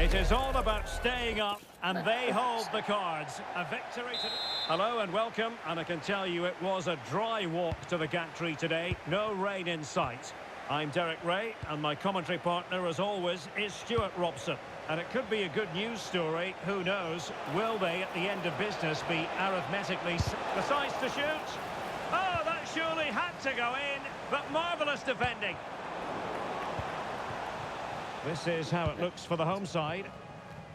It is all about staying up, and they hold the cards. A victory to... Hello and welcome, and I can tell you it was a dry walk to the gantry today. No rain in sight. I'm Derek Ray, and my commentary partner, as always, is Stuart Robson. And it could be a good news story, who knows? Will they, at the end of business, be arithmetically... Decides to shoot. Oh, that surely had to go in, but marvellous defending. This is how it looks for the home side.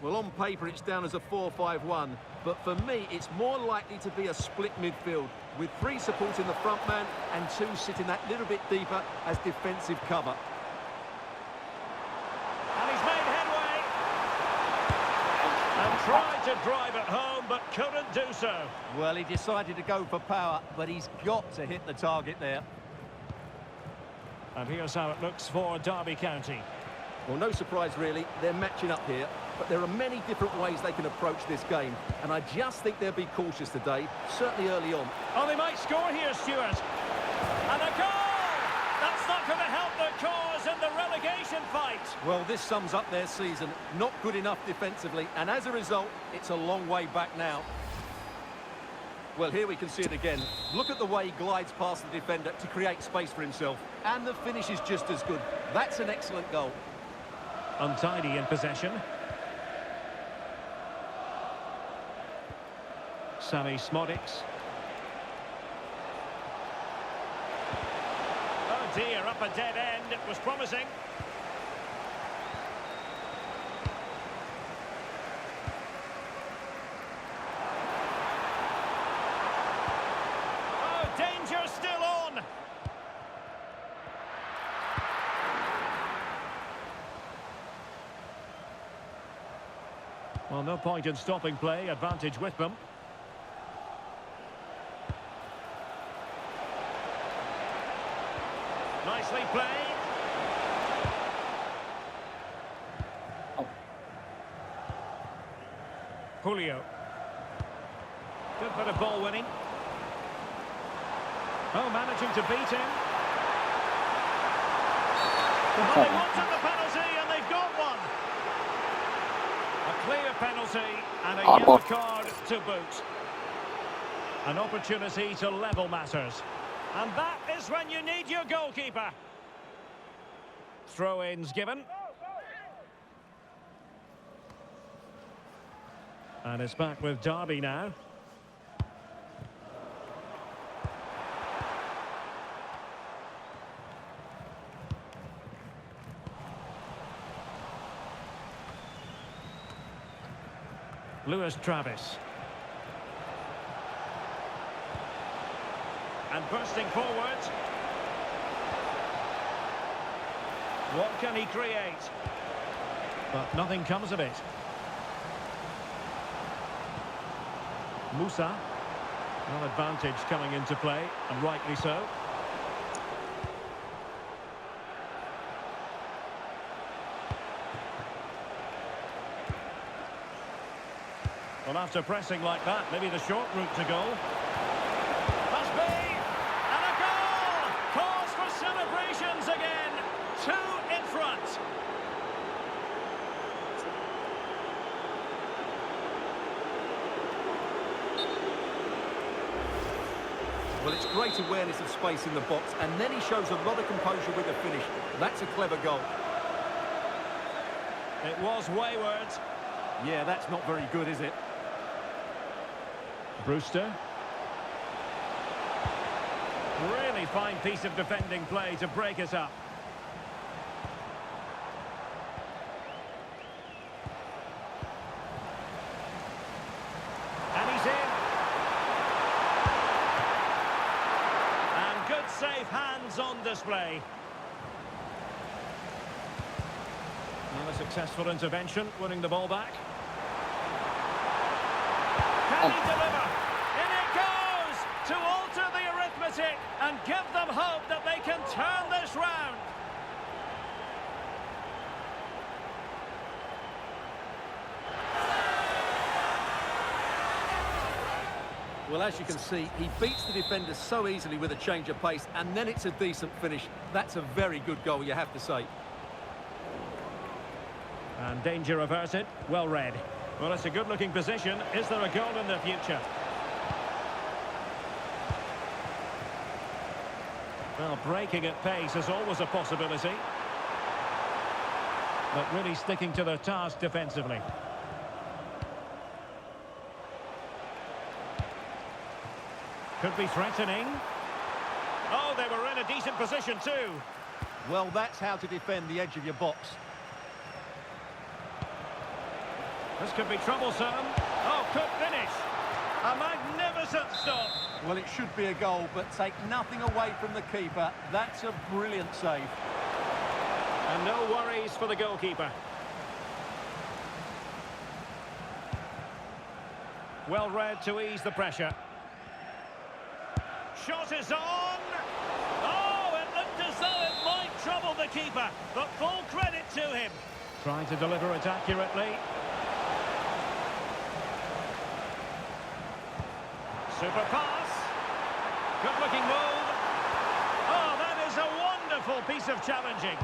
Well, on paper, it's down as a 4-5-1. But for me, it's more likely to be a split midfield, with 3 supporting the front man and 2 sitting that little bit deeper as defensive cover. And he's made headway. And tried to drive it home, but couldn't do so. Well, he decided to go for power, but he's got to hit the target there. And here's how it looks for Derby County. Well, no surprise, really. They're matching up here, but there are many different ways they can approach this game, and I just think they'll be cautious today, certainly early on. Oh, they might score here, Stuart. And a goal! That's not going to help their cause in the relegation fight. Well, this sums up their season. Not good enough defensively, and as a result, it's a long way back now. Well, here we can see it again. Look at the way he glides past the defender to create space for himself, and the finish is just as good. That's an excellent goal. Untidy in possession. Sammy Smodics. Oh dear, up a dead end. It was promising. Oh, danger still on. Well, no point in stopping play. Advantage with them. Nicely played. Oh. Julio. Good bit of ball winning. Oh, managing to beat him. Well, they wanted the penalty and they've got one. A clear penalty and a yellow card to boot. An opportunity to level matters. And that is when you need your goalkeeper. Throw-ins given. And it's back with Derby now. Lewis Travis. And bursting forward. What can he create? But nothing comes of it. Musa. Well, advantage coming into play, and rightly so. Well, after pressing like that, maybe the short route to goal. Must be! And a goal! Cause for celebrations again. 2 in front. Well, it's great awareness of space in the box, and then he shows a lot of composure with the finish. That's a clever goal. It was wayward. Yeah, that's not very good, is it? Brewster. Really fine piece of defending play to break us up. And he's in. And good safe hands on display. Well, a successful intervention, winning the ball back. Can he deliver? In it goes to alter the arithmetic and give them hope that they can turn this round. Well, as you can see, he beats the defender so easily with a change of pace, and then it's a decent finish. That's a very good goal, you have to say. And danger averted. Well read. Well, it's a good-looking position. Is there a goal in the future? Well, breaking at pace is always a possibility. But really sticking to their task defensively. Could be threatening. Oh, they were in a decent position too. Well, that's how to defend the edge of your box. This could be troublesome. Oh, could finish. A magnificent stop. Well, it should be a goal, but take nothing away from the keeper. That's a brilliant save. And no worries for the goalkeeper. Well read to ease the pressure. Shot is on. Oh, it looked as though it might trouble the keeper, but full credit to him. Trying to deliver it accurately. Super pass. Good looking move. Oh, that is a wonderful piece of challenging.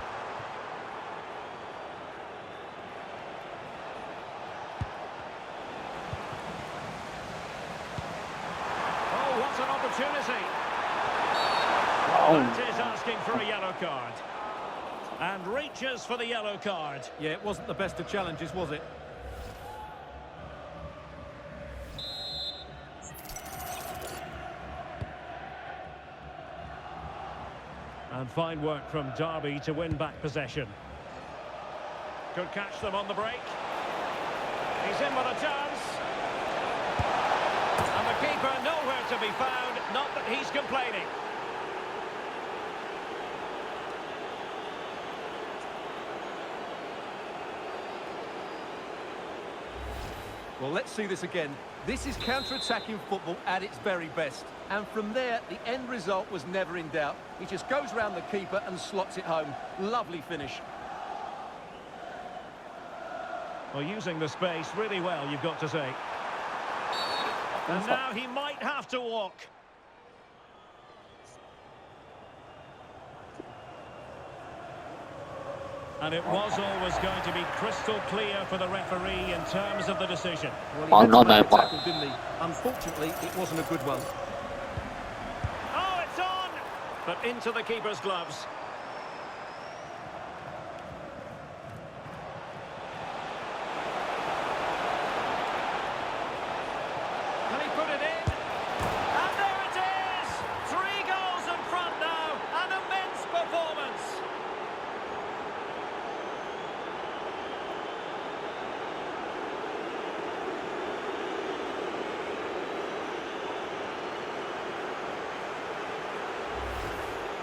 Oh, what an opportunity. That is asking for a yellow card. And reaches for the yellow card. Yeah, it wasn't the best of challenges, was it? And fine work from Derby to win back possession. Could catch them on the break. He's in with a chance. And the keeper nowhere to be found. Not that he's complaining. Well, let's see this again. This is counter-attacking football at its very best. And from there, the end result was never in doubt. He just goes round the keeper and slots it home. Lovely finish. Well, using the space really well, you've got to say. And now he might have to walk. And it was always going to be crystal clear for the referee in terms of the decision. Well, he had to make a tackle, didn't he? Unfortunately, it wasn't a good one. Oh, it's on! But into the keeper's gloves. Can he put it in? And there it is! 3 goals in front now. An immense performance.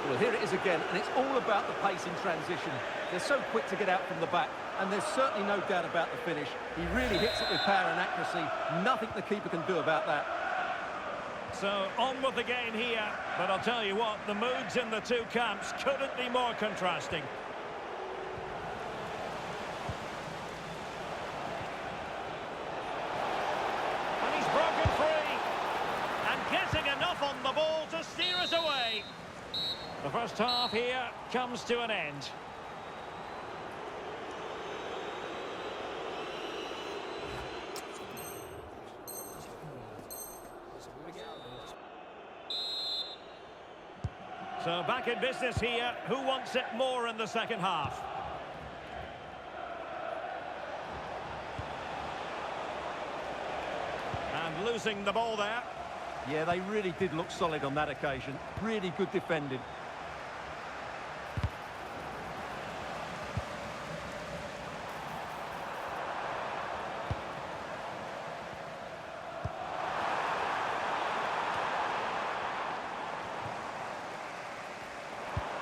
Well, here it is again, and it's all about the pace in transition. They're so quick to get out from the back, and there's certainly no doubt about the finish. He really hits it with power and accuracy. Nothing the keeper can do about that. So, on with the game here. But I'll tell you what, the moods in the two camps couldn't be more contrasting. And he's broken free. And getting enough on the ball to steer us away. The first half here comes to an end. So back in business here. Who wants it more in the second half? And losing the ball there. Yeah, they really did look solid on that occasion. Really good defending.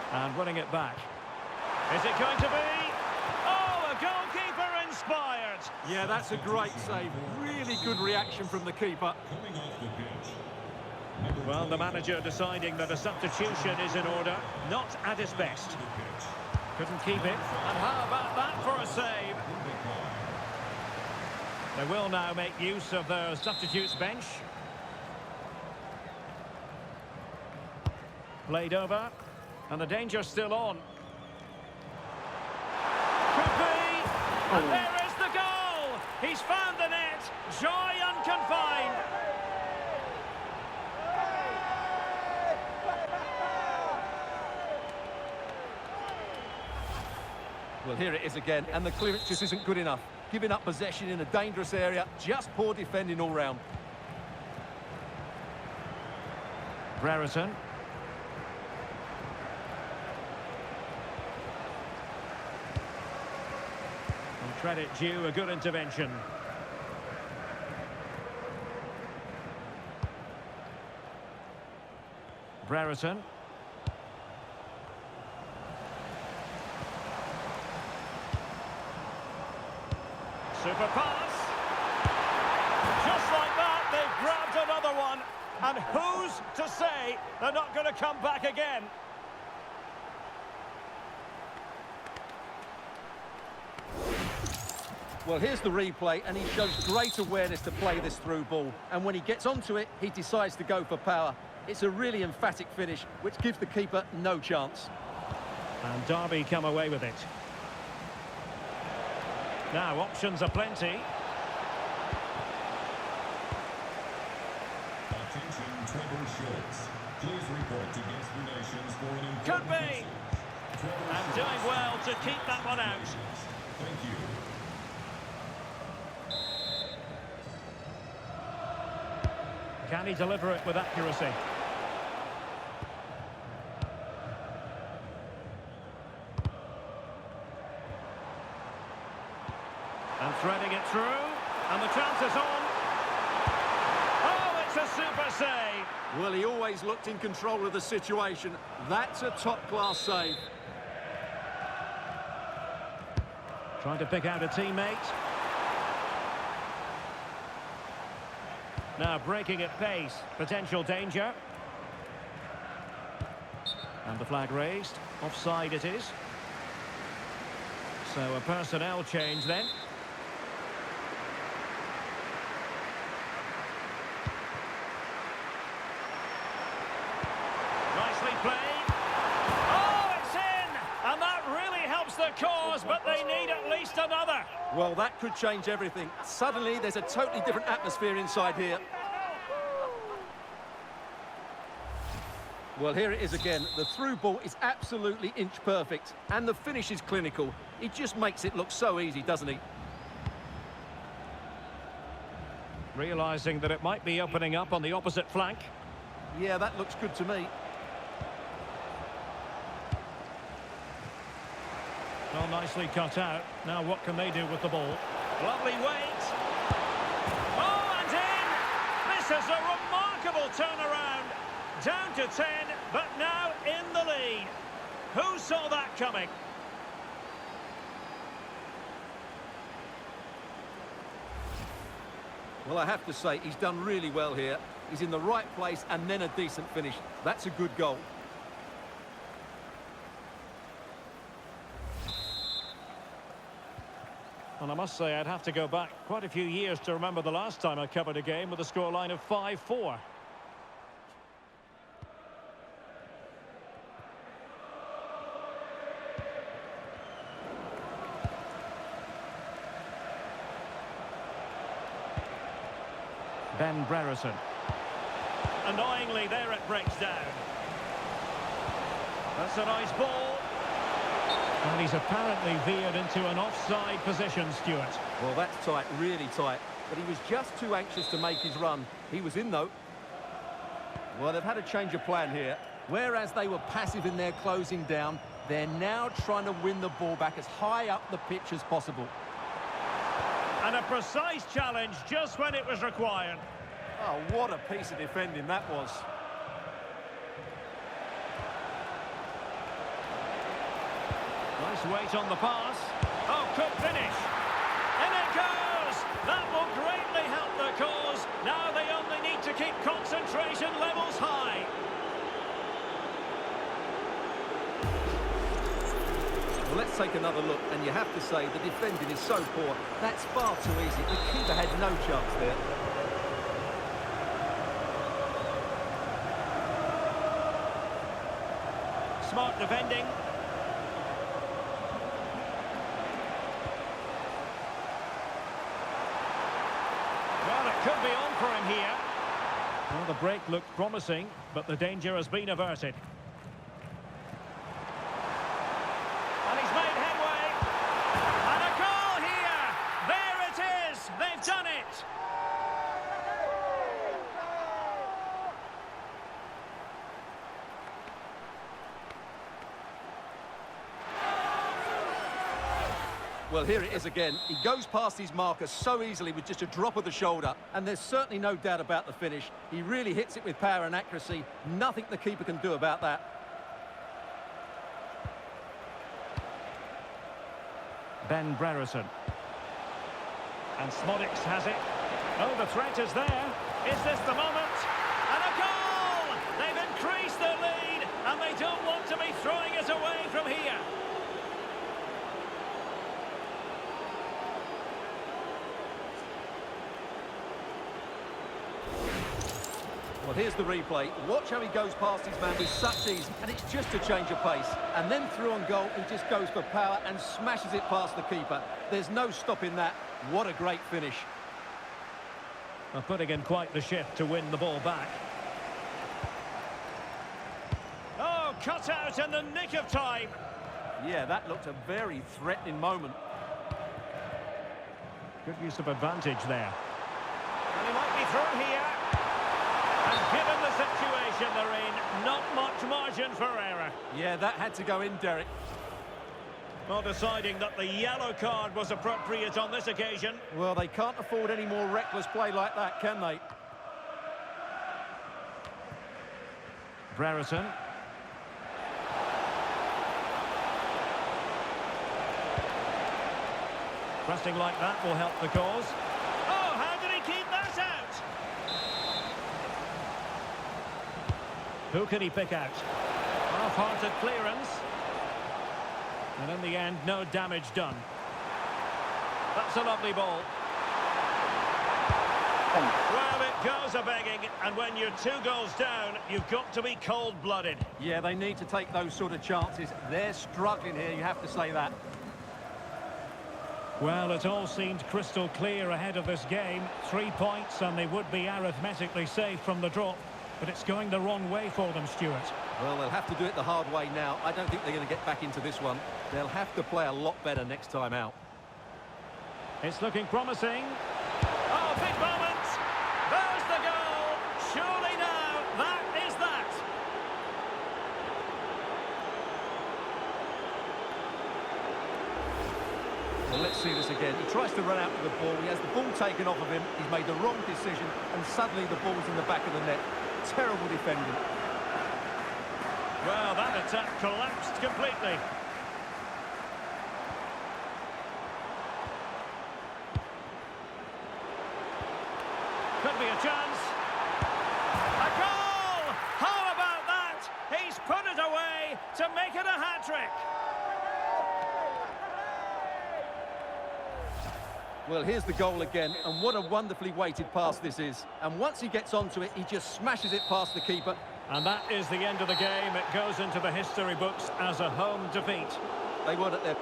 And winning it back. Is it going to be? Oh, a goalkeeper inspired. Yeah, that's a great save. Really good reaction from the keeper. Well, the manager deciding that a substitution is in order. Not at his best. Couldn't keep it. And how about that for a save? They will now make use of their substitutes bench. Played over. And the danger's still on. Could be. And there is the goal! He's found the net! Joy unconfined! Well, here it is again, and the clearance just isn't good enough. Giving up possession in a dangerous area, just poor defending all round. Brereton. And credit due, a good intervention. Brereton. Super pass. Just like that, they've grabbed another one. And who's to say they're not going to come back again? Well, here's the replay, and he shows great awareness to play this through ball. And when he gets onto it, he decides to go for power. It's a really emphatic finish, which gives the keeper no chance. And Derby come away with it. Now, options are plenty. Attention, Trevor Schultz. Please report to Guest Relations for an important Could be. message. And doing well to keep that one out. Thank you. Can he deliver it with accuracy? And threading it through, and the chance is on. Oh, it's a super save. Well, he always looked in control of the situation. That's a top-class save. Trying to pick out a teammate. Now breaking at pace, potential danger. And the flag raised, offside it is. So a personnel change then. Nicely played. Oh, it's in! And that really helps the cause, but they need at least another. Well, that could change everything. Suddenly, there's a totally different atmosphere inside here. Well, here it is again. The through ball is absolutely inch perfect, and the finish is clinical. He just makes it look so easy, doesn't he? Realising that it might be opening up on the opposite flank. Yeah, that looks good to me. Well, nicely cut out. Now what can they do with the ball? Lovely weight. Oh, and in! This is a remarkable turnaround. Down to 10, but now in the lead. Who saw that coming? Well, I have to say, he's done really well here. He's in the right place and then a decent finish. That's a good goal. And I must say, I'd have to go back quite a few years to remember the last time I covered a game with a scoreline of 5-4. Ben Brereton. Annoyingly, there it breaks down. That's a nice ball. And he's apparently veered into an offside position, Stuart. Well, that's tight, really tight. But he was just too anxious to make his run. He was in, though. Well, they've had a change of plan here. Whereas they were passive in their closing down, they're now trying to win the ball back as high up the pitch as possible. And a precise challenge just when it was required. Oh, what a piece of defending that was. Nice weight on the pass. Oh, could finish. In it goes! That will greatly help the cause. Now they only need to keep concentration levels high. Well, let's take another look, and you have to say the defending is so poor. That's far too easy. The keeper had no chance there. Smart defending. the break looked promising, but the danger has been averted. And he's made headway. And a goal here! There it is! They've done it! Well, here it is again. He goes past his marker so easily with just a drop of the shoulder, and there's certainly no doubt about the finish. He really hits it with power and accuracy. Nothing the keeper can do about that. Ben Brereton. And Smodics has it. Oh, the threat is there. Is this the moment? And a goal! They've increased their lead, and they don't want to be throwing it away from here. Well, here's the replay. Watch how he goes past his man with such ease, and it's just a change of pace. And then through on goal, he just goes for power and smashes it past the keeper. There's no stopping that. What a great finish. Well, putting in quite the shift to win the ball back. Oh, cut out in the nick of time. Yeah, that looked a very threatening moment. Good use of advantage there. And he might be through here. And given the situation they're in, not much margin for error. Yeah, that had to go in, Derek. Well, deciding that the yellow card was appropriate on this occasion. Well, they can't afford any more reckless play like that, can they? Brereton. Pressing like that will help the cause. Oh, how did he keep that out? Who can he pick out? Half-hearted clearance. And in the end, no damage done. That's a lovely ball. Well, it goes a-begging, and when you're 2 goals down, you've got to be cold-blooded. Yeah, they need to take those sort of chances. They're struggling here, you have to say that. Well, it all seemed crystal clear ahead of this game. 3 points, and they would be arithmetically safe from the drop. But it's going the wrong way for them, Stuart. Well, they'll have to do it the hard way now. I don't think they're going to get back into this one. They'll have to play a lot better next time out. It's looking promising. Oh, big moment! There's the goal! Surely now, that is that! Well, let's see this again. He tries to run out with the ball. He has the ball taken off of him. He's made the wrong decision, and suddenly the ball's in the back of the net. Terrible defending. Well, that attack collapsed completely. Could be a chance. A goal! How about that? He's put it away to make it a hat-trick. Well, here's the goal again, and what a wonderfully weighted pass this is. And once he gets onto it, he just smashes it past the keeper. And that is the end of the game. It goes into the history books as a home defeat. They weren't at their...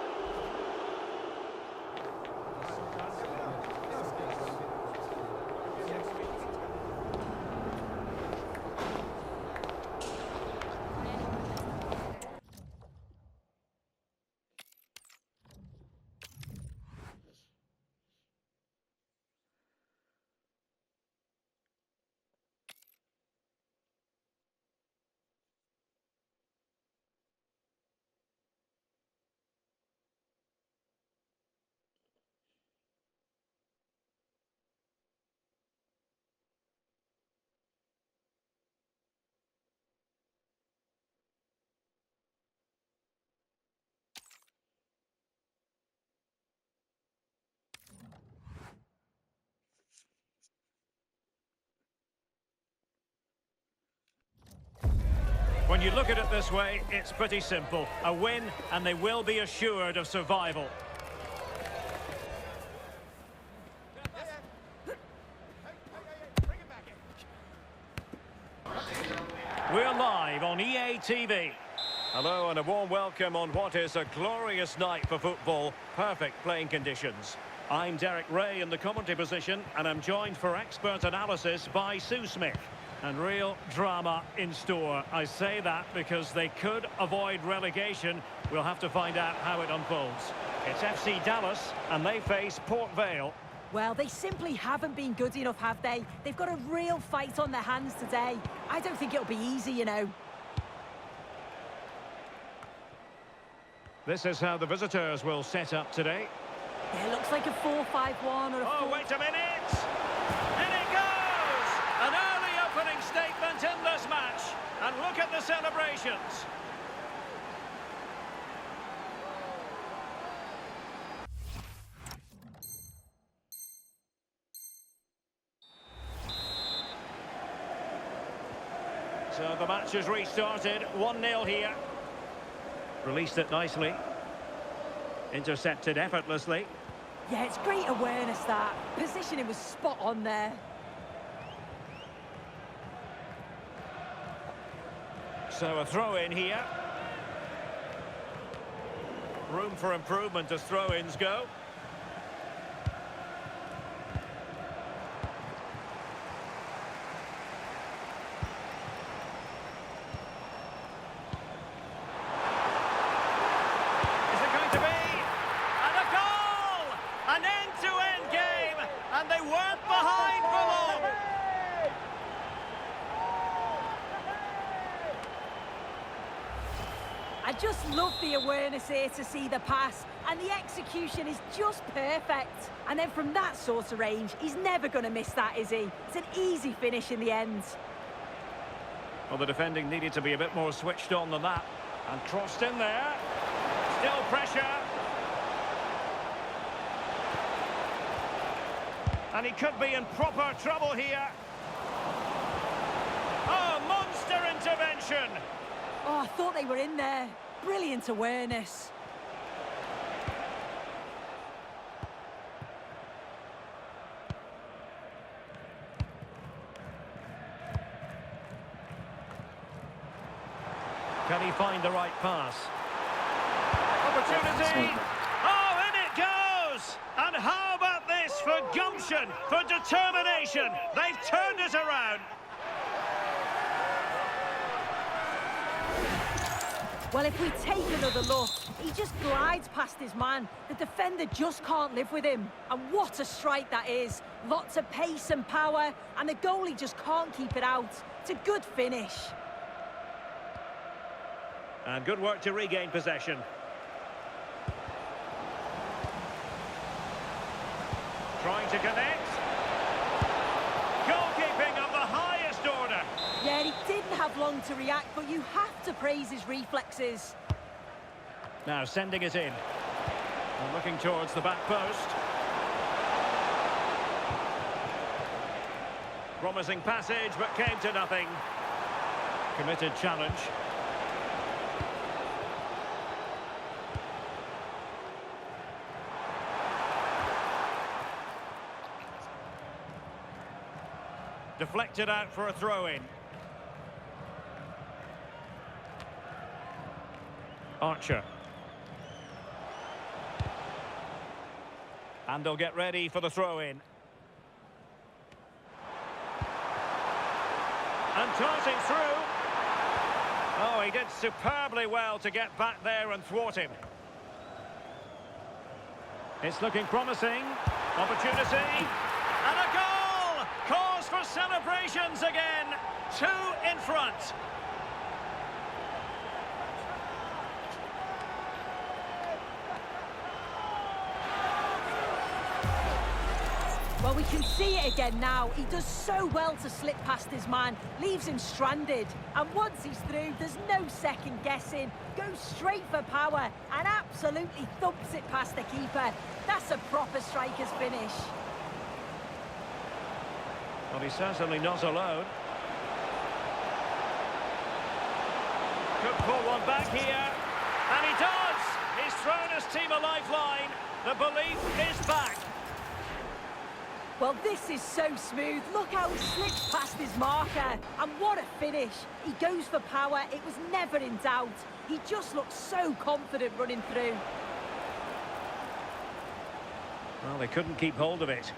When you look at it this way, it's pretty simple. A win, and they will be assured of survival. We're live on EA TV. Hello and a warm welcome on what is a glorious night for football. Perfect playing conditions. I'm Derek Ray in the commentary position, and I'm joined for expert analysis by Sue Smith. And real drama in store. I say that because they could avoid relegation. We'll have to find out how it unfolds. It's FC Dallas, and they face Port Vale. Well, they simply haven't been good enough, have they? They've got a real fight on their hands today. I don't think it'll be easy, you know. This is how the visitors will set up today. Yeah, it looks like a 4-5-1 or a 4... Oh, wait a minute! In it goes! An early opening statement in this match. And look at the celebrations. So the match has restarted. 1-0 here. Released it nicely. Intercepted effortlessly. Yeah, it's great awareness, that. Positioning was spot on there. So a throw in here. Room for improvement as throw-ins go. Is it going to be? And a goal! An end-to-end game, and they weren't behind for long. I just love the awareness here to see the pass, and the execution is just perfect. And then from that sort of range, he's never going to miss that, is he? It's an easy finish in the end. Well, the defending needed to be a bit more switched on than that. And crossed in there. Still pressure. And he could be in proper trouble here. Oh, monster intervention! Oh, I thought they were in there. Brilliant awareness. Can he find the right pass? Opportunity! Oh, in it goes! And how about this for gumption, for determination? They've turned it around. Well, if we take another look, he just glides past his man. The defender just can't live with him. And what a strike that is. Lots of pace and power, and the goalie just can't keep it out. It's a good finish. And good work to regain possession. Trying to connect. Goalkeeping of the highest order. Yeah, he didn't have long to react, but you have to praise his reflexes. Now sending it in. And looking towards the back post. Promising passage, but came to nothing. Committed challenge. Deflected out for a throw-in. Archer. And they'll get ready for the throw-in. And tossing through. Oh, he did superbly well to get back there and thwart him. It's looking promising. Opportunity. And a goal! Cause for celebrations again. 2 in front. Well, we can see it again now. He does so well to slip past his man, leaves him stranded. And once he's through, there's no second guessing. Goes straight for power and absolutely thumps it past the keeper. That's a proper striker's finish. Well, he's certainly not alone. Could pull one back here. And he does! He's thrown his team a lifeline. The belief is back. Well, this is so smooth. Look how he slips past his marker. And what a finish. He goes for power. It was never in doubt. He just looks so confident running through. Well, they couldn't keep hold of it.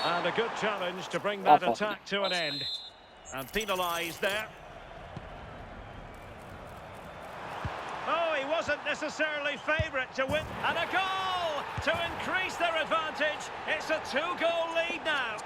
And a good challenge to bring that attack to an end. And penalised there. Oh, he wasn't necessarily favourite to win. And a goal to increase their advantage. It's a 2-goal lead now.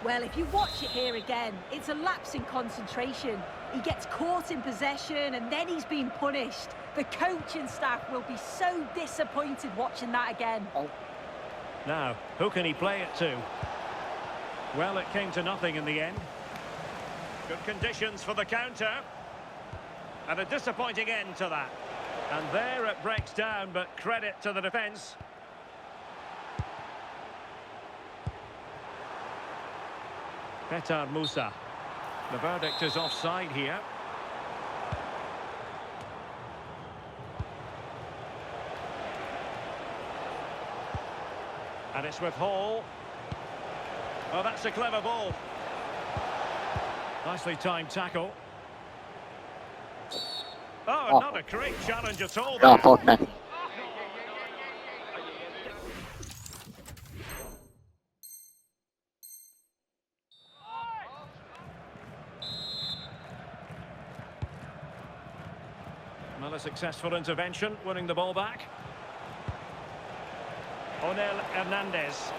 Well, if you watch it here again, it's a lapse in concentration. He gets caught in possession and then he's been punished. The coaching staff will be so disappointed watching that again. Now, who can he play it to? Well, it came to nothing in the end. Good conditions for the counter. And a disappointing end to that. And there it breaks down, but credit to the defence. Petar Musa. The verdict is offside here. And it's with Hall. Oh, that's a clever ball. Nicely timed tackle. Oh, not a great challenge at all there. Well, a successful intervention, winning the ball back. Onel Hernandez.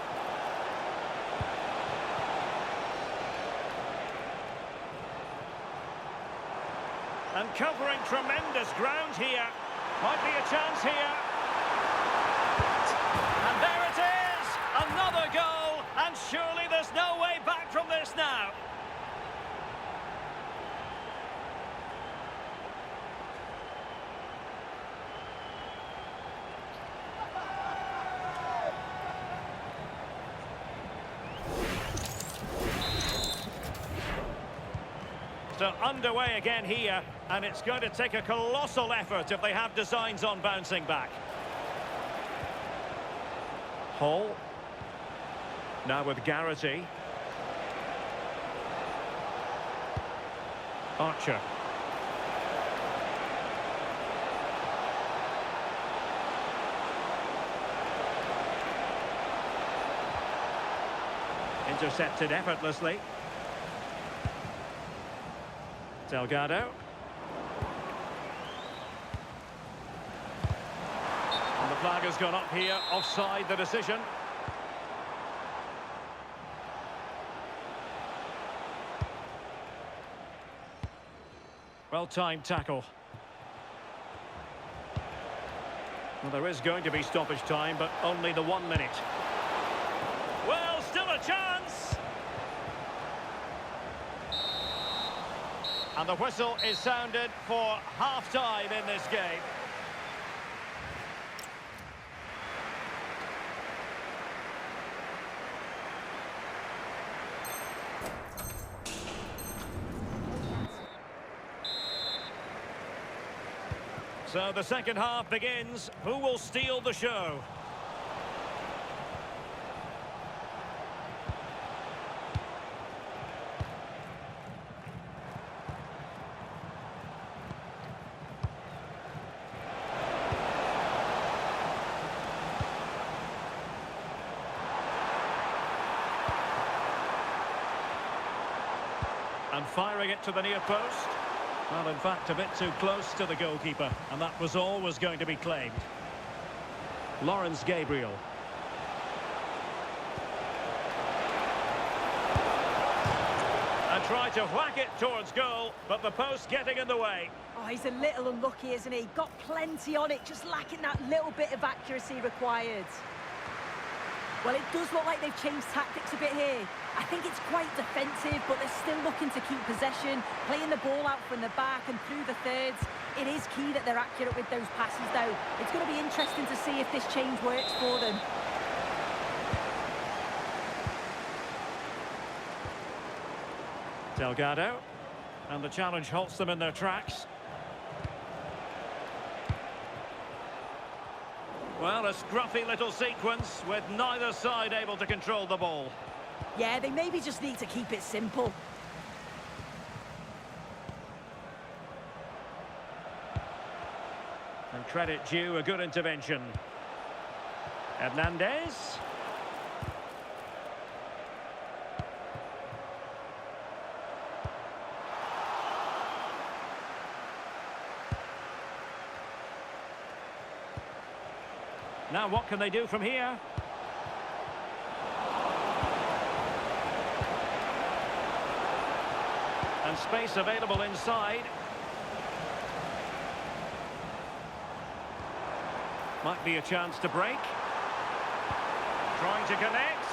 And covering tremendous ground here. Might be a chance here. And there it is! Another goal! And surely there's no way back from this now. So underway again here, and it's going to take a colossal effort if they have designs on bouncing back. Hall. Now with Garrity. Archer. Intercepted effortlessly. Delgado. And the flag has gone up here, offside the decision. Well-timed tackle. Well, there is going to be stoppage time, but only the 1 minute. Well, still a chance! And the whistle is sounded for half-time in this game. So the second half begins. Who will steal the show? And firing it to the near post. Well, in fact, a bit too close to the goalkeeper. And that was always going to be claimed. Lawrence Gabriel. And tried to whack it towards goal, but the post getting in the way. Oh, he's a little unlucky, isn't he? Got plenty on it, just lacking that little bit of accuracy required. Well, it does look like they've changed tactics a bit here. I think it's quite defensive, but they're still looking to keep possession, playing the ball out from the back and through the thirds. It is key that they're accurate with those passes, though. It's going to be interesting to see if this change works for them. Delgado. And the challenge halts them in their tracks. Well, a scruffy little sequence with neither side able to control the ball. Yeah, they maybe just need to keep it simple. And credit due, a good intervention. Hernandez. Now what can they do from here? And space available inside. Might be a chance to break. Trying to connect.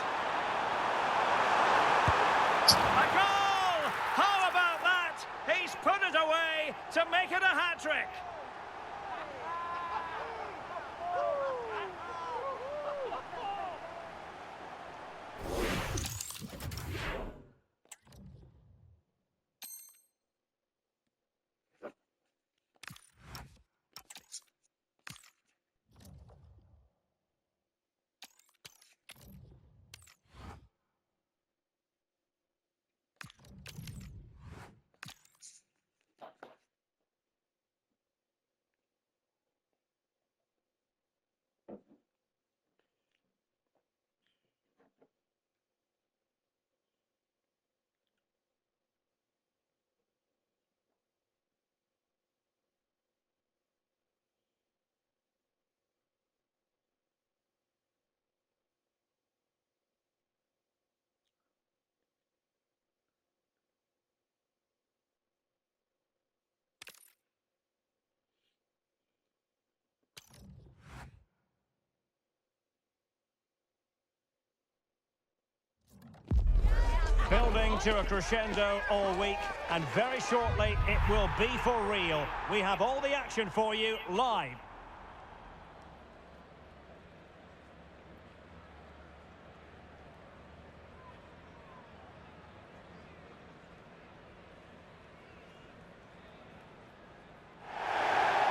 A goal! How about that? He's put it away to make it a hat-trick. Building to a crescendo all week, and very shortly it will be for real. We have all the action for you live.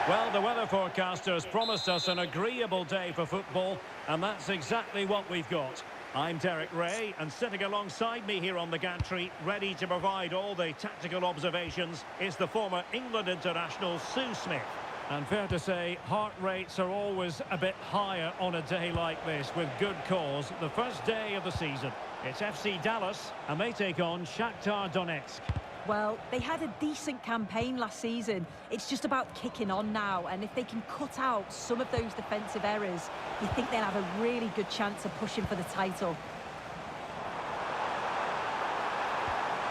Well, the weather forecasters promised us an agreeable day for football, and that's exactly what we've got. I'm Derek Ray, and sitting alongside me here on the gantry, ready to provide all the tactical observations, is the former England international Sue Smith. And fair to say, heart rates are always a bit higher on a day like this, with good cause. The first day of the season. It's FC Dallas, and they take on Shakhtar Donetsk. Well, they had a decent campaign last season. It's just about kicking on now, and if they can cut out some of those defensive errors, you think they'll have a really good chance of pushing for the title.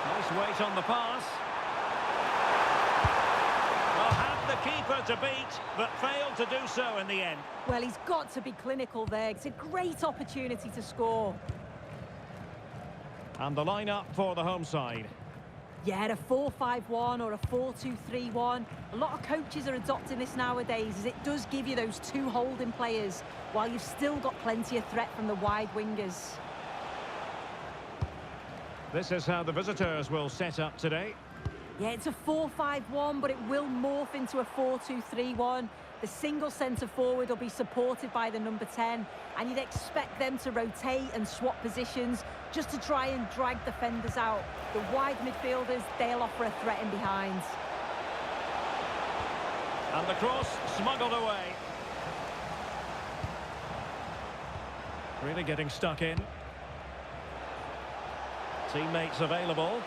Nice weight on the pass. Well, had the keeper to beat, but failed to do so in the end. Well, he's got to be clinical there. It's a great opportunity to score. And the lineup for the home side. Yeah, a 4-5-1 or a 4-2-3-1. A lot of coaches are adopting this nowadays, as it does give you those two holding players, while you've still got plenty of threat from the wide wingers. This is how the visitors will set up today. Yeah, it's a 4-5-1, but it will morph into a 4-2-3-1. The single centre-forward will be supported by the number 10, and you'd expect them to rotate and swap positions just to try and drag defenders out. The wide midfielders, they'll offer a threat in behind. And the cross smuggled away. Really getting stuck in. Teammates available.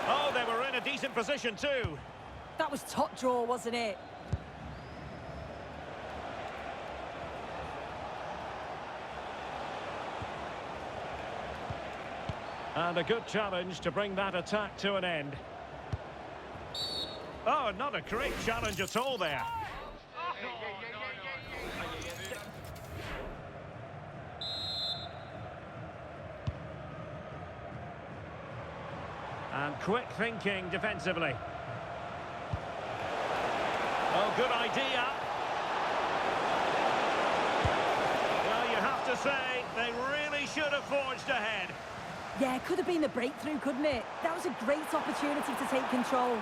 Oh, they were in a decent position too. That was top draw, wasn't it? And a good challenge to bring that attack to an end. Oh, not a great challenge at all there. And quick thinking defensively. Oh, good idea. Well, you have to say, they really should have forged ahead. Yeah, it could have been the breakthrough, couldn't it? That was a great opportunity to take control.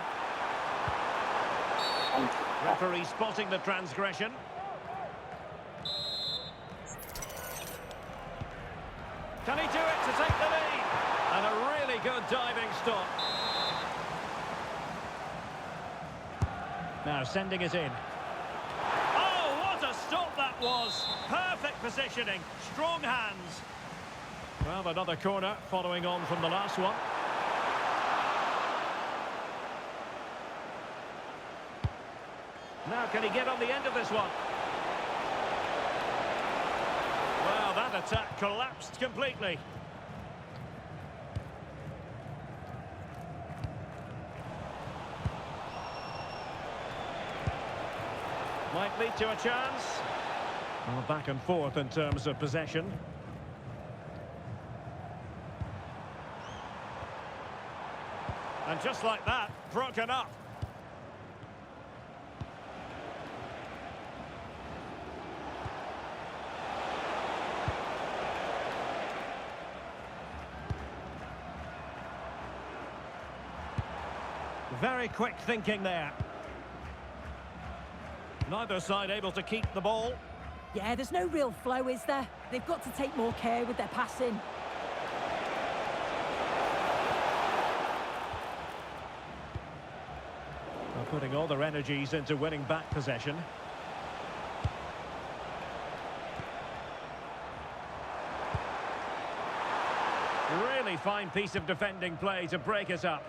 Referee spotting the transgression. Can he do it to take the lead? And a really good diving stop. Now sending it in. Oh, what a stop that was! Perfect positioning, strong hands. Well, another corner following on from the last one. Now can he get on the end of this one? Well, that attack collapsed completely. Might lead to a chance. Well, back and forth in terms of possession. And just like that, broken up. Very quick thinking there. Neither side able to keep the ball. Yeah, there's no real flow, is there? They've got to take more care with their passing. They're putting all their energies into winning back possession. Really fine piece of defending play to break us up.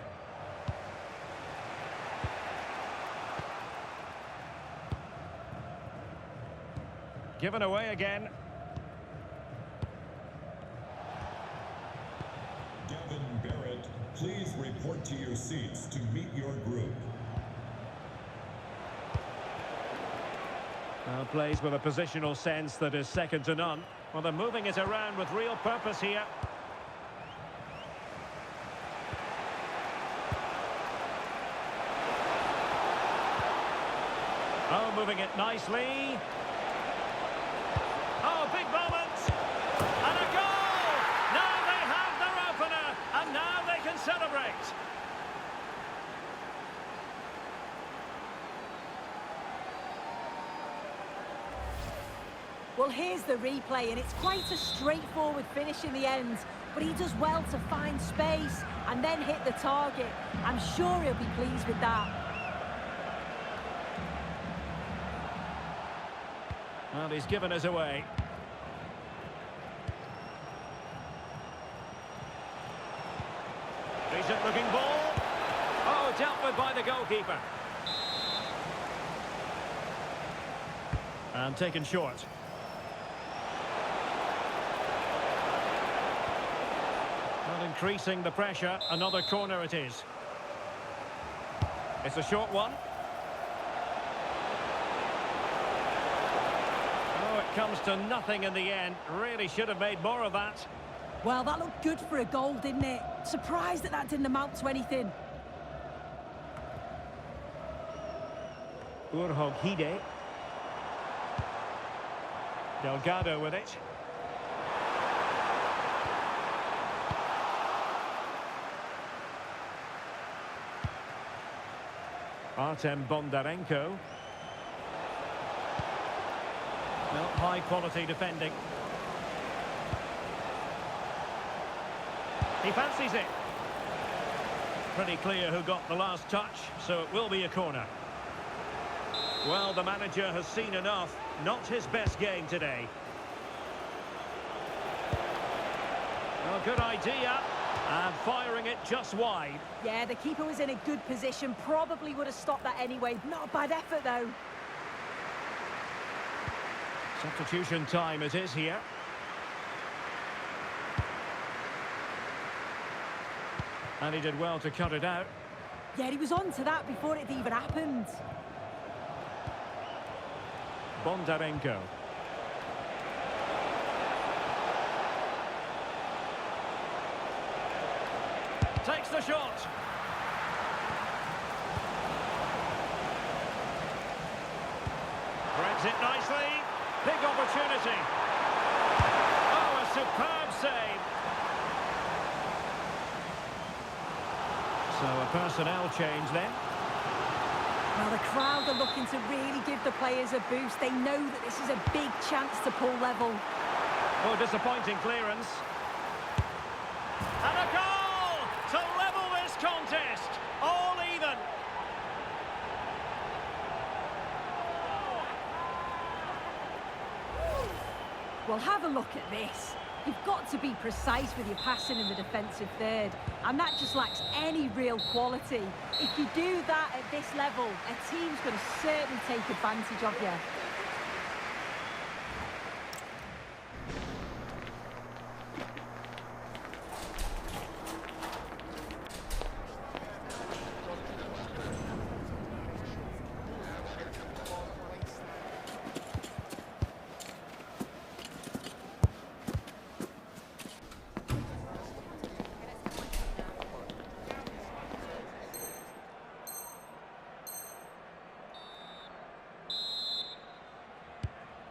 Given away again. Gavin Barrett, please report to your seats to meet your group. Plays with a positional sense that is second to none. Well, they're moving it around with real purpose here. Oh, moving it nicely. Oh, big moment! And a goal! Now they have their opener, and now they can celebrate. Well, here's the replay, and it's quite a straightforward finish in the end. But he does well to find space and then hit the target. I'm sure he'll be pleased with that. Well, he's given us away. Decent looking ball. Oh, dealt with by the goalkeeper. And taken short. And increasing the pressure, another corner it is. It's a short one. Oh, it comes to nothing in the end. Really should have made more of that. Well, that looked good for a goal, didn't it? Surprised that didn't amount to anything. Urhog Hide. Delgado with it. Artem Bondarenko. Well, high quality defending. He fancies it. Pretty clear who got the last touch, so it will be a corner. Well, the manager has seen enough. Not his best game today. Well, good idea. And firing it just wide. Yeah, the keeper was in a good position. Probably would have stopped that anyway. Not a bad effort, though. Substitution time it is here. And he did well to cut it out. Yeah, he was on to that before it even happened. Bondarenko. Takes the shot. Threads it nicely. Big opportunity. Oh, a superb save. So a personnel change then. Well, the crowd are looking to really give the players a boost. They know that this is a big chance to pull level. Oh, disappointing clearance. And a goal to level this contest. All even. Well, have a look at this. You've got to be precise with your passing in the defensive third, and that just lacks any real quality. If you do that at this level, a team's going to certainly take advantage of you.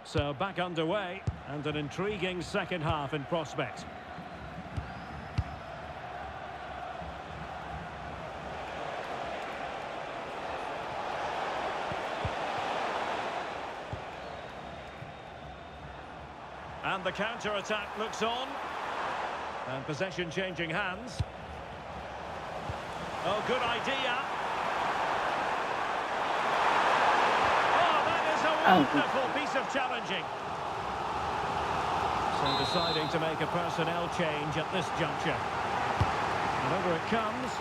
So back underway, and an intriguing second half in prospect. And the counter-attack looks on. And possession changing hands. Oh, good idea. Wonderful piece of challenging. So deciding to make a personnel change at this juncture. And over it comes.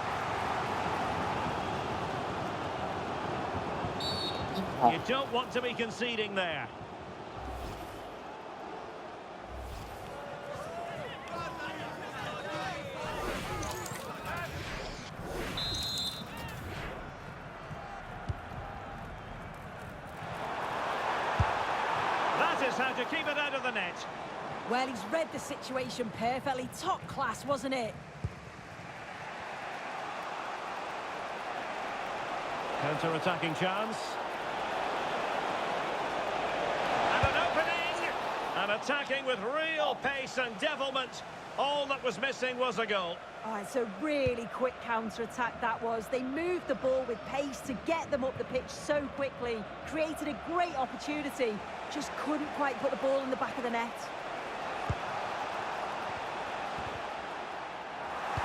You don't want to be conceding there. How to keep it out of the net. Well, he's read the situation perfectly. Top class, wasn't it? Counter-attacking chance. And an opening. And attacking with real pace and devilment. All that was missing was a goal. Oh, it's a really quick counter-attack that was. They moved the ball with pace to get them up the pitch so quickly. Created a great opportunity. Just couldn't quite put the ball in the back of the net.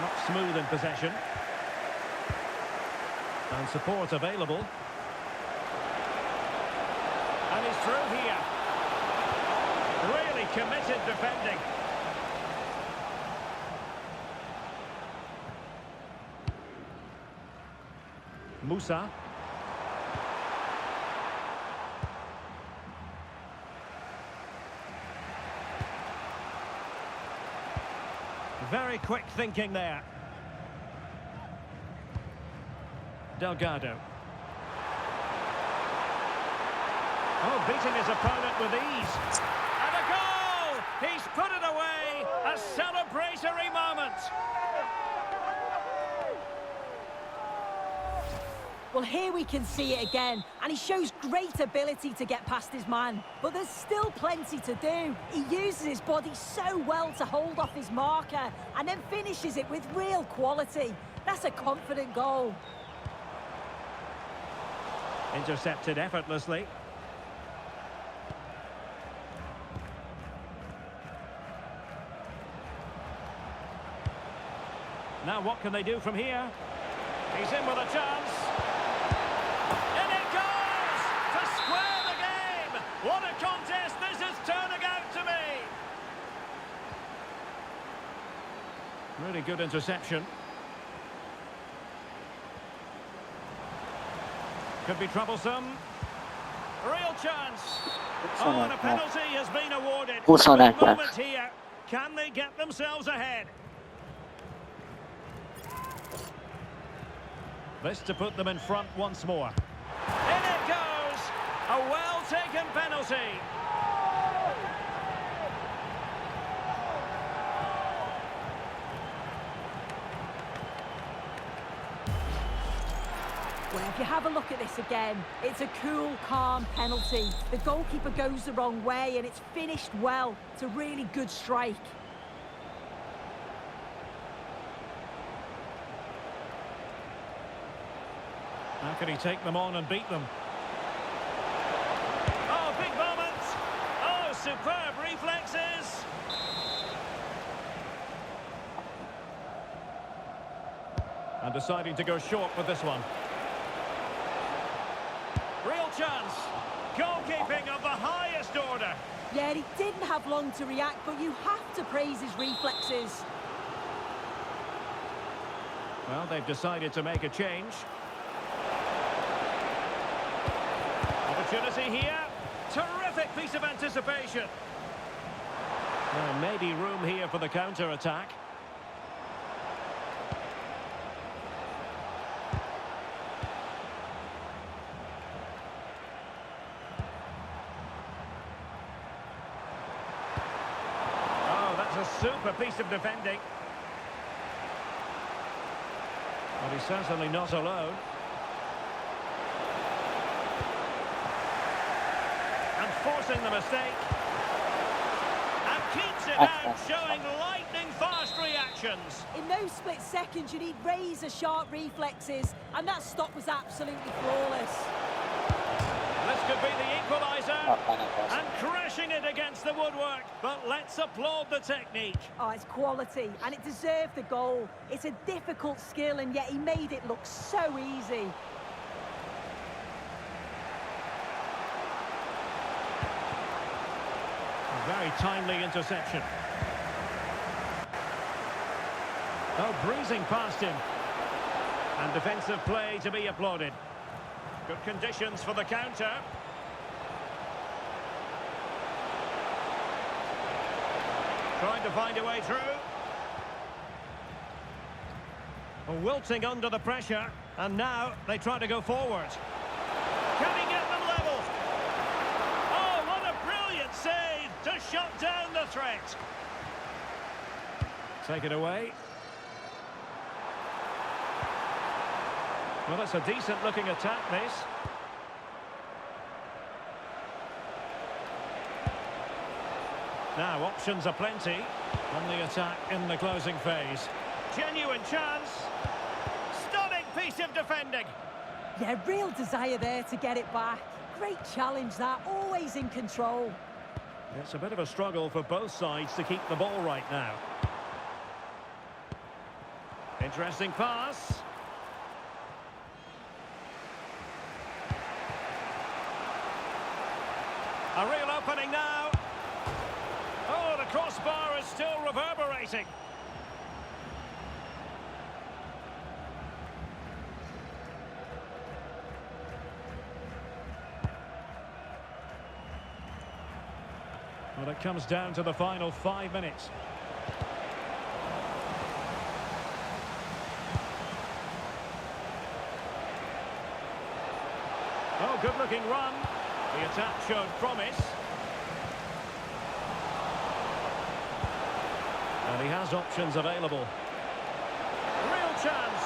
Not smooth in possession. And support available. And he's through here. Really committed defending. Musa. Very quick thinking there. Delgado. Oh, beating his opponent with ease. And a goal! He's put it away. A celebratory moment. Well, here we can see it again, and he shows great ability to get past his man. But there's still plenty to do. He uses his body so well to hold off his marker, and then finishes it with real quality. That's a confident goal. Intercepted effortlessly. Now what can they do from here? He's in with a chance. In it goes! To square the game! What a contest this is turning out to be! Really good interception. Could be troublesome. Real chance. Oh, and a penalty has been awarded. Good moment here. Can they get themselves ahead? This to put them in front once more. In it goes! A well-taken penalty. Well, if you have a look at this again, it's a cool, calm penalty. The goalkeeper goes the wrong way and it's finished well. It's a really good strike. How can he take them on and beat them? Oh, big moment! Oh, superb reflexes! deciding to go short with this one. Real chance. Goalkeeping of the highest order. Yeah, he didn't have long to react, but you have to praise his reflexes. Well, they've decided to make a change. Opportunity here. Terrific piece of anticipation. Well, maybe room here for the counter-attack. Oh, that's a super piece of defending. But he's certainly not alone. And forcing the mistake. And keeps it out, showing lightning-fast reactions. In those split seconds, you need razor-sharp reflexes, and that stop was absolutely flawless. This could be the equaliser. And crashing it against the woodwork. But let's applaud the technique. Oh, it's quality, and it deserved the goal. It's a difficult skill, and yet he made it look so easy. A very timely interception. Oh, breezing past him. And defensive play to be applauded. Good conditions for the counter. Trying to find a way through. Well, wilting under the pressure. And now they try to go forward. Can he get them level? Oh, what a brilliant save to shut down the threat. Take it away. Well, it's a decent-looking attack, this. Now, options are plenty on the attack in the closing phase. Genuine chance. Stunning piece of defending. Yeah, real desire there to get it back. Great challenge that, always in control. It's a bit of a struggle for both sides to keep the ball right now. Interesting pass. A real opening now. Oh, the crossbar is still reverberating. Well, it comes down to the final 5 minutes. Oh, good-looking run. The attack showed promise. And he has options available. Real chance.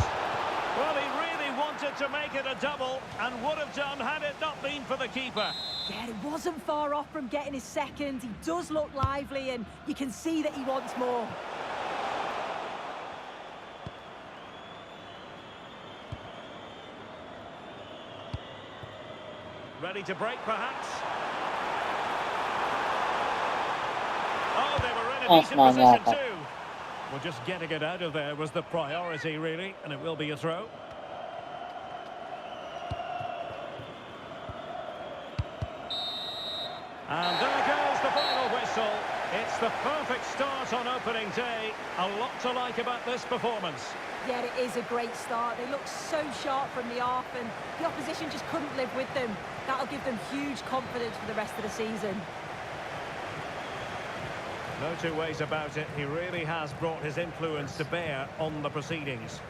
Well, he really wanted to make it a double and would have done had it not been for the keeper. Yeah, it wasn't far off from getting his second. He does look lively, and you can see that he wants more. Ready to break, perhaps? Oh, they were in a decent position too. Well, just getting it out of there was the priority, really, and it will be a throw. And there goes the final whistle. It's the perfect start on opening day. A lot to like about this performance. Yeah, it is a great start. They look so sharp from the off, and the opposition just couldn't live with them. That'll give them huge confidence for the rest of the season. No two ways about it. He really has brought his influence to bear on the proceedings.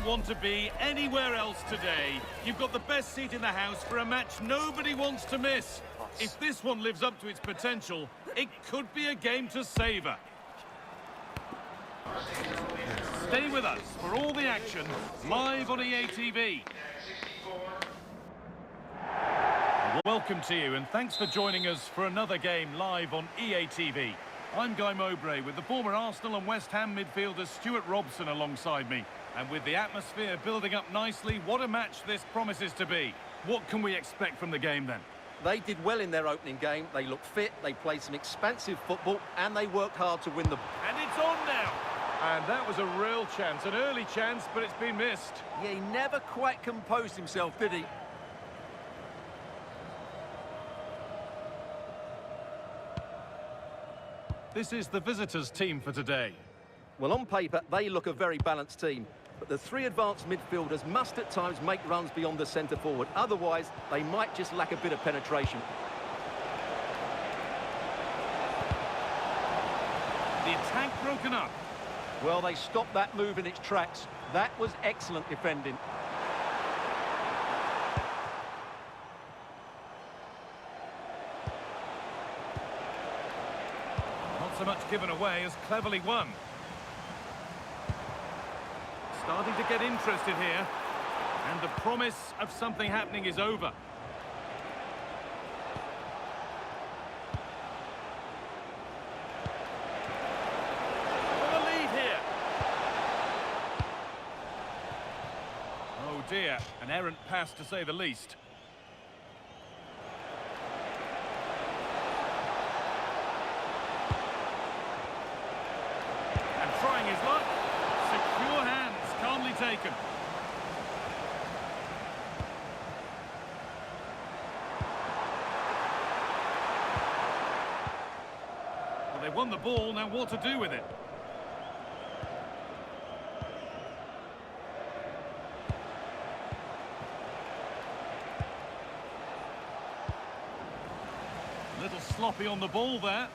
want to be anywhere else today. You've got the best seat in the house for a match nobody wants to miss. If this one lives up to its potential, it could be a game to savour. Stay with us for all the action, live on EA TV. Welcome to you, and thanks for joining us for another game live on EA TV. I'm Guy Mowbray with the former Arsenal and West Ham midfielder Stuart Robson alongside me. And with the atmosphere building up nicely, what a match this promises to be. What can we expect from the game then? They did well in their opening game. They looked fit, they played some expansive football, and they worked hard to win the... And it's on now! And that was a real chance, an early chance, but it's been missed. Yeah, he never quite composed himself, did he? This is the visitors' team for today. Well, on paper, they look a very balanced team. But the three advanced midfielders must at times make runs beyond the centre forward. Otherwise, they might just lack a bit of penetration. The attack broken up. Well, they stopped that move in its tracks. That was excellent defending. Not so much given away as cleverly won. Starting to get interested here. And the promise of something happening is over. For the lead here. Oh dear, an errant pass to say the least. And trying his luck. Secure hands, calmly taken. Well, they won the ball, now what to do with it? A little sloppy on the ball there.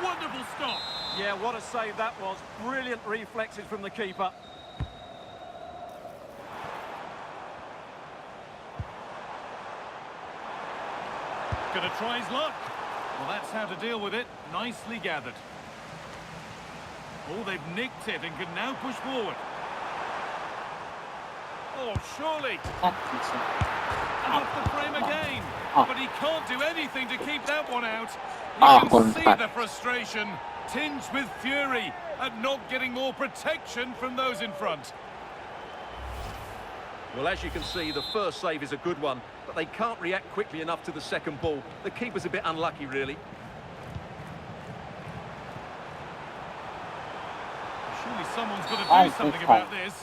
Wonderful stop. Yeah, what a save that was. Brilliant reflexes from the keeper. Gonna try his luck. Well, that's how to deal with it. Nicely gathered. Oh, they've nicked it and can now push forward. Oh, surely. And off the frame again. But he can't do anything to keep that one out. You can see the frustration, tinged with fury at not getting more protection from those in front. Well, as you can see, the first save is a good one, but they can't react quickly enough to the second ball. The keeper's a bit unlucky, really. Surely someone's got to do something about this.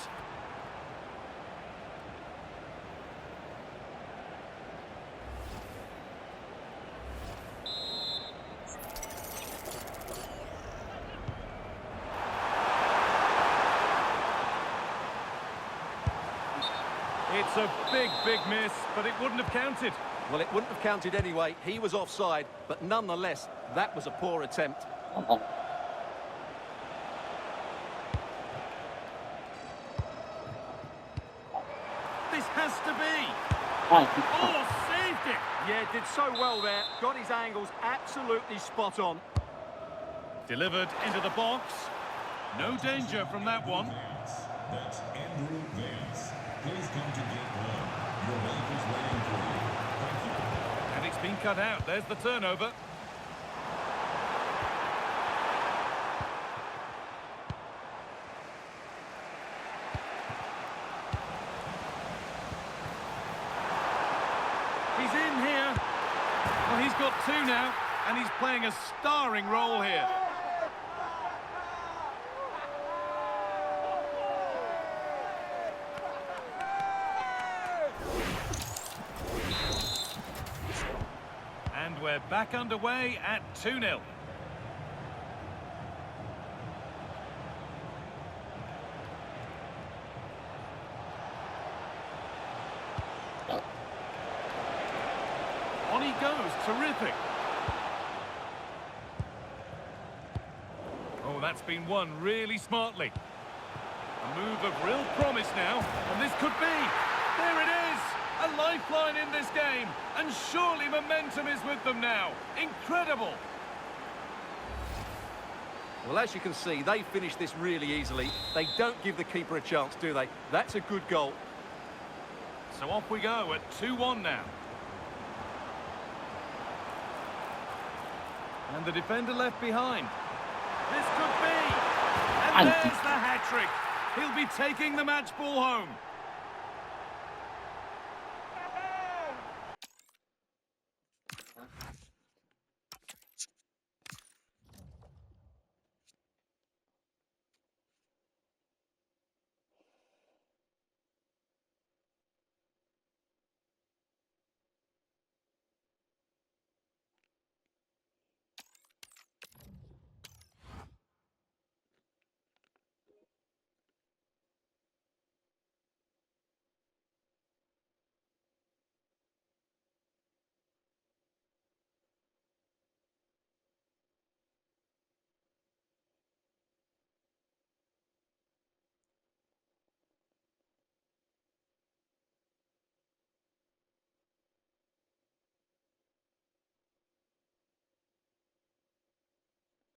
It's a big, big miss, but it wouldn't have counted. Well, it wouldn't have counted anyway. He was offside, but nonetheless, that was a poor attempt. This has to be. Oh, saved it. Yeah, did so well there. Got his angles absolutely spot on. Delivered into the box. No danger from that one. That's Andrew Vance. Please come to gate 1. Your wife is waiting for you. Thank you. And it's been cut out. There's the turnover. He's in here. Well, he's got two now, and he's playing a starring role here. And we're back underway at 2-0. On he goes, terrific. that's been won really smartly. A move of real promise now, and this could be. There it is! A lifeline in this game, and surely momentum is with them now. Incredible! Well, as you can see, they finish this really easily. They don't give the keeper a chance, do they? That's a good goal. So off we go at 2-1 now. And the defender left behind. This could be! And there's the hat-trick. He'll be taking the match ball home.